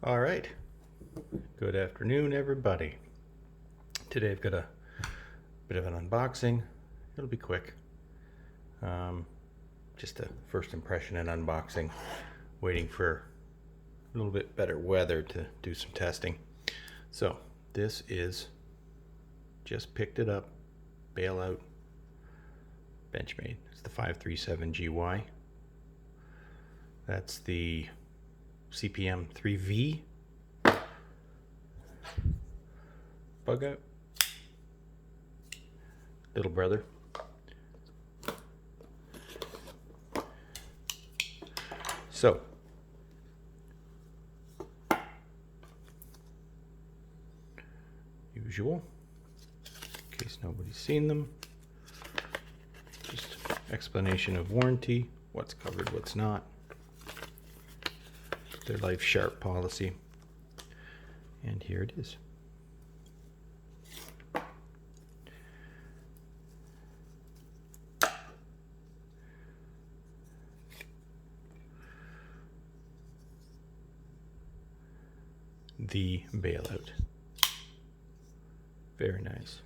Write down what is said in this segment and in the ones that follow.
All right. Good afternoon, everybody. Today I've got a bit of an unboxing. It'll be quick. Just a first impression and unboxing. Waiting for a little bit better weather to do some testing. So this is, just picked it up, Bailout Benchmade. It's the 537GY. That's the CPM 3V bug out. Little brother. So usual, in case nobody's seen them, just explanation of warranty, what's covered, what's not, their life sharp policy, and here it is. The Bailout. Very nice.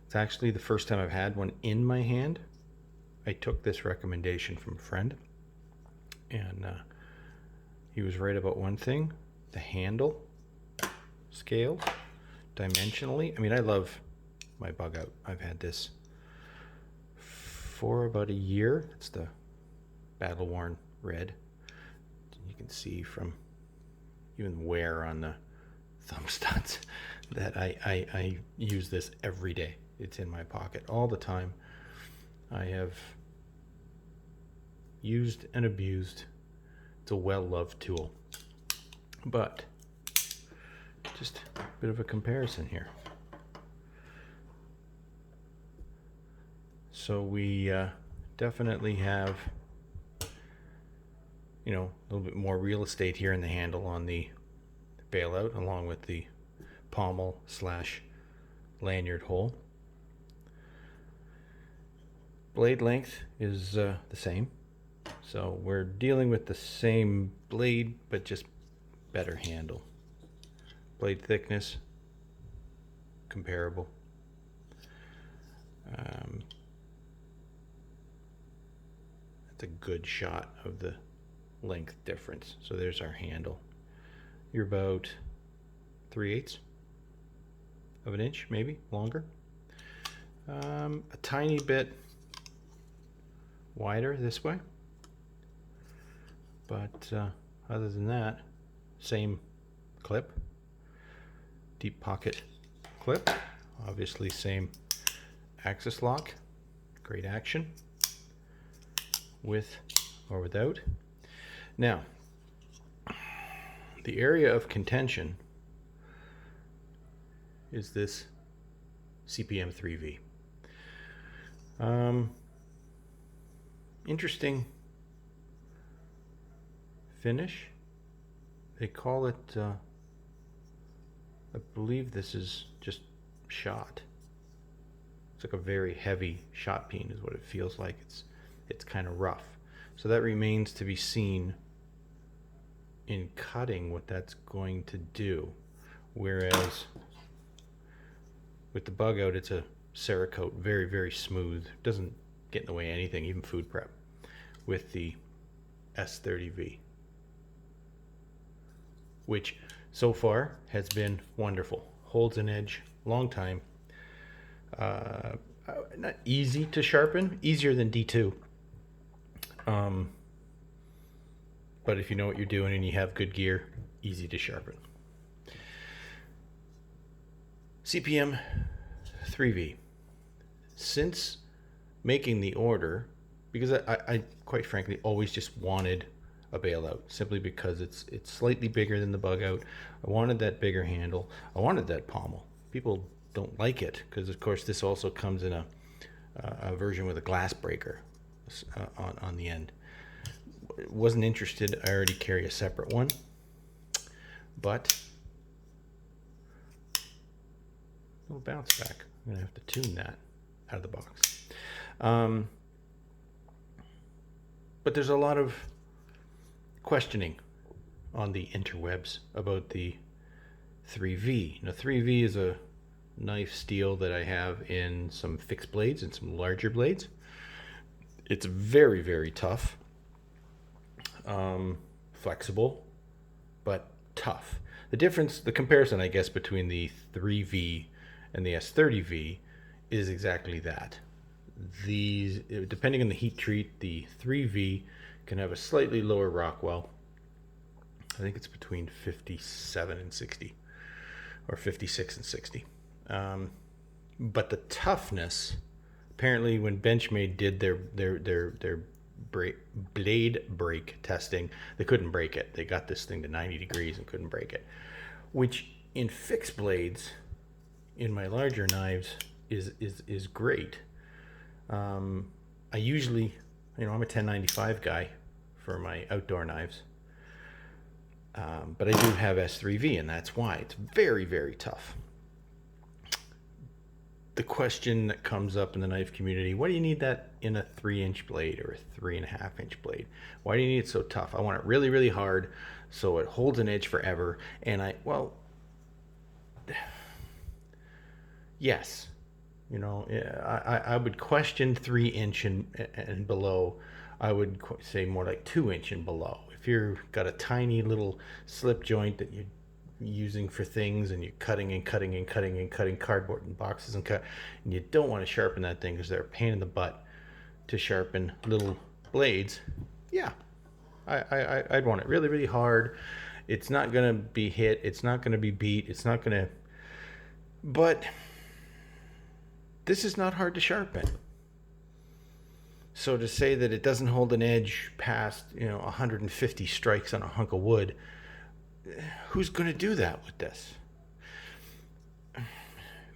It's actually the first time I've had one in my hand. I took this recommendation from a friend, and he was right about one thing: the handle scale dimensionally. I mean, I love my bug out. I've had this for about a year. It's the battle worn red. You can see from even wear on the thumb studs that I use this every day. It's in my pocket all the time. I have used and abused. It's a well-loved tool. But just a bit of a comparison here. So we definitely have, a little bit more real estate here in the handle on the Bailout, along with the pommel / lanyard hole. Blade length is the same, so we're dealing with the same blade but just better handle. Blade thickness comparable. That's a good shot of the length difference. So there's our handle. You're about 3/8 of an inch, maybe longer. A tiny bit wider this way, but other than that, same clip, deep pocket clip, obviously same axis lock, great action, with or without. Now, the area of contention is this CPM 3V. Interesting finish. They call it, I believe this is just shot. It's like a very heavy shot peen is what it feels like. It's kind of rough. So that remains to be seen in cutting what that's going to do. Whereas with the bug out, it's a Cerakote, very, very smooth. Doesn't get in the way of anything, even food prep. With the S30V, which so far has been wonderful. Holds an edge, long time. Not easy to sharpen, easier than D2. But if you know what you're doing and you have good gear, easy to sharpen. CPM 3V. Since making the order, because I quite frankly always just wanted a Bailout, simply because it's slightly bigger than the bug out. I wanted that bigger handle. I wanted that pommel. People don't like it because, of course, this also comes in a version with a glass breaker on the end. Wasn't interested. I already carry a separate one, but a little bounce back. I'm gonna have to tune that out of the box. But there's a lot of questioning on the interwebs about the 3V. Now 3V is a knife steel that I have in some fixed blades and some larger blades. It's very, very tough, flexible, but tough. The comparison, I guess, between the 3V and the S30V is exactly that. These, depending on the heat treat, the 3V can have a slightly lower Rockwell. I think it's between 57 and 60, or 56 and 60. But the toughness, apparently, when Benchmade did their blade break testing, they couldn't break it. They got this thing to 90 degrees and couldn't break it, which in fixed blades, in my larger knives, is great. I usually, I'm a 1095 guy for my outdoor knives, but I do have S3V, and that's why it's very, very tough. The question that comes up in the knife community: what do you need that in a 3-inch blade or a 3.5-inch blade? Why do you need it so tough? I want it really, really hard so it holds an edge forever. And yes, I would question 3-inch and below. I would say more like 2-inch and below. If you've got a tiny little slip joint that you're using for things, and you're cutting cardboard and boxes and you don't want to sharpen that thing because they're a pain in the butt to sharpen little blades, yeah, I'd want it really, really hard. It's not going to be hit, it's not going to be beat, but this is not hard to sharpen. So to say that it doesn't hold an edge past 150 strikes on a hunk of wood, who's going to do that with this?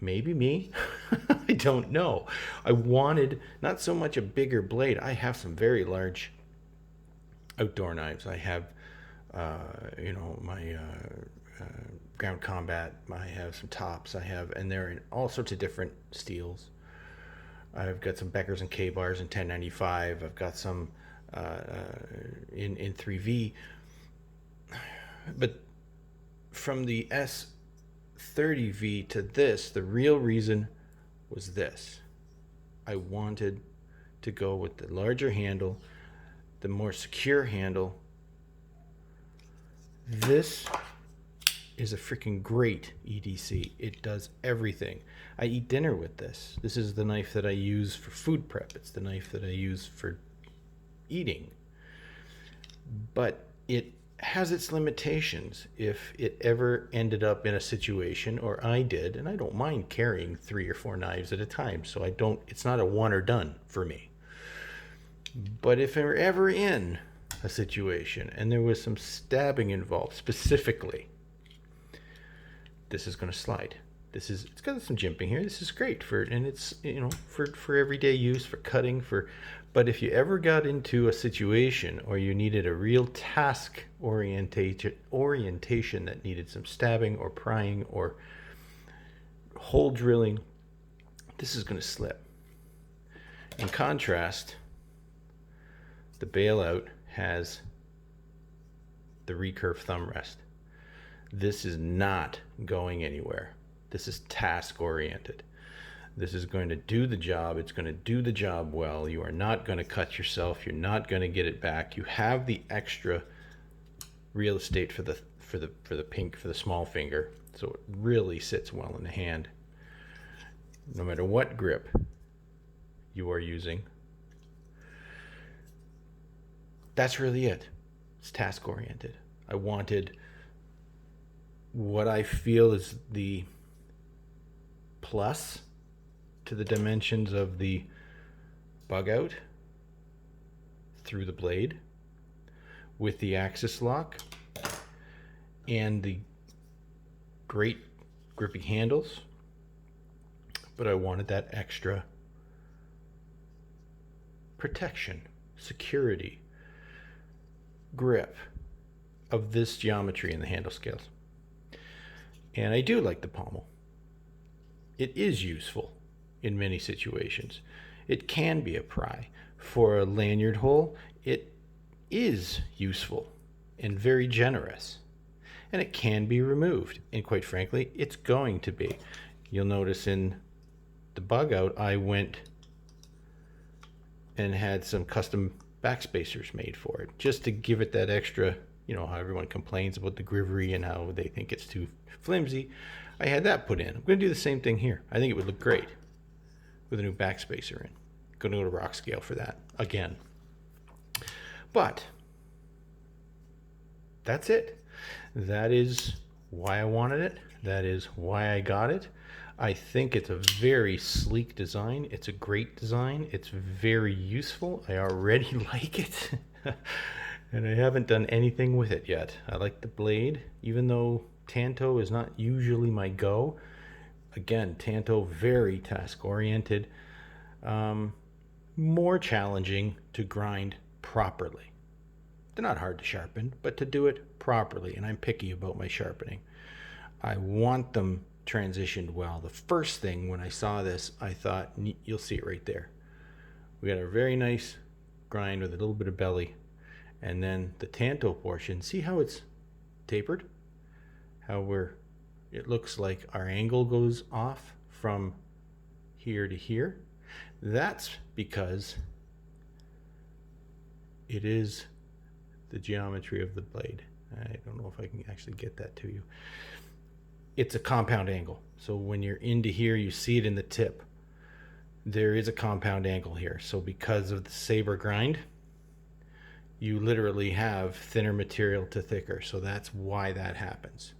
Maybe me. I don't know. I wanted not so much a bigger blade. I have some very large outdoor knives. I have, my ground combat. I have some tops. And they're in all sorts of different steels. I've got some Beckers and K-bars in 1095. I've got some in 3V. But from the S30V to this, the real reason was this. I wanted to go with the larger handle, the more secure handle. This is a freaking great EDC. It does everything. I eat dinner with this. This is the knife that I use for food prep. It's the knife that I use for eating. But it has its limitations if it ever ended up in a situation, or I did, and I don't mind carrying 3 or 4 knives at a time, so it's not a one or done for me. But if we're ever in a situation and there was some stabbing involved specifically, this is going to slide. It's got some jimping here. This is great for everyday use, for cutting, but if you ever got into a situation or you needed a real task orientation that needed some stabbing or prying or hole drilling, this is going to slip. In contrast, the Bailout has the recurve thumb rest. This is not going anywhere. This is task oriented. This is going to do the job. It's going to do the job well. You are not going to cut yourself. You're not going to get it back. You have the extra real estate for the small finger, so it really sits well in the hand. No matter what grip you are using, that's really it. It's task oriented. I wanted what I feel is the plus to the dimensions of the bug out through the blade with the axis lock and the great grippy handles, but I wanted that extra protection, security, grip of this geometry in the handle scales. And I do like the pommel. It is useful in many situations. It can be a pry. For a lanyard hole, it is useful. and very generous. And it can be removed. And quite frankly, it's going to be. You'll notice in the bug out, I went and had some custom backspacers made for it, just to give it that extra, you know, how everyone complains about the Grippy and how they think it's too flimsy. I had that put in. I'm going to do the same thing here. I think it would look great with a new backspacer in. Going to go to rock scale for that again. But that's it. That is why I wanted it. That is why I got it. I think it's a very sleek design. It's a great design. It's very useful. I already like it. And I haven't done anything with it yet. I like the blade, even though Tanto is not usually my go. Again, Tanto, very task-oriented. More challenging to grind properly. They're not hard to sharpen, but to do it properly. And I'm picky about my sharpening. I want them transitioned well. The first thing when I saw this, I thought, you'll see it right there. We got a very nice grind with a little bit of belly. And then the Tanto portion, see how it's tapered? How it looks like our angle goes off from here to here. That's because it is the geometry of the blade. I don't know if I can actually get that to you. It's a compound angle. So when you're into here, you see it in the tip. There is a compound angle here. So because of the saber grind, you literally have thinner material to thicker. So that's why that happens.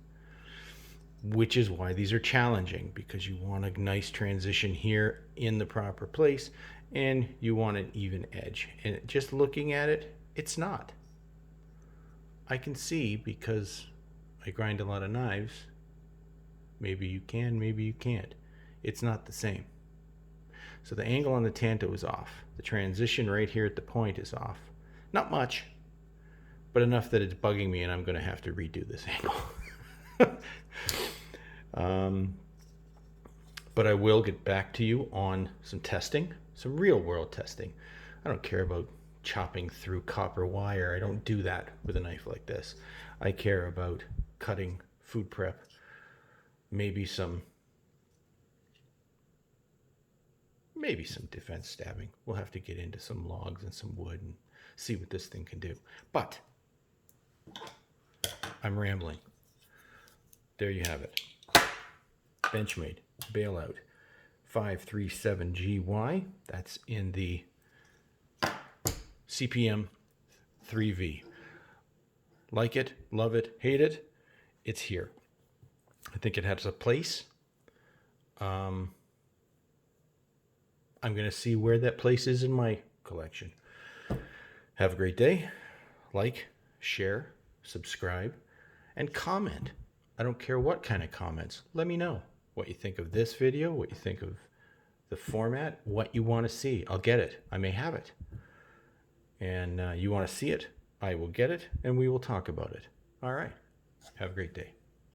Which is why these are challenging, because you want a nice transition here in the proper place and you want an even edge. And just looking at it, it's not. I can see, because I grind a lot of knives, maybe you can, maybe you can't. It's not the same. So the angle on the Tanto is off. The transition right here at the point is off. Not much, but enough that it's bugging me and I'm going to have to redo this angle. But I will get back to you on some testing, some real world testing. I don't care about chopping through copper wire. I don't do that with a knife like this. I care about cutting food prep, maybe some defense stabbing. We'll have to get into some logs and some wood and see what this thing can do. But I'm rambling. There you have it. Benchmade Bailout 537GY. That's in the CPM 3V. Like it, love it, hate it, it's here. I think it has a place. I'm going to see where that place is in my collection. Have a great day. Like, share, subscribe, and comment. I don't care what kind of comments. Let me know what you think of this video, what you think of the format, what you want to see. I'll get it. I may have it. And you want to see it, I will get it, and we will talk about it. All right. Have a great day.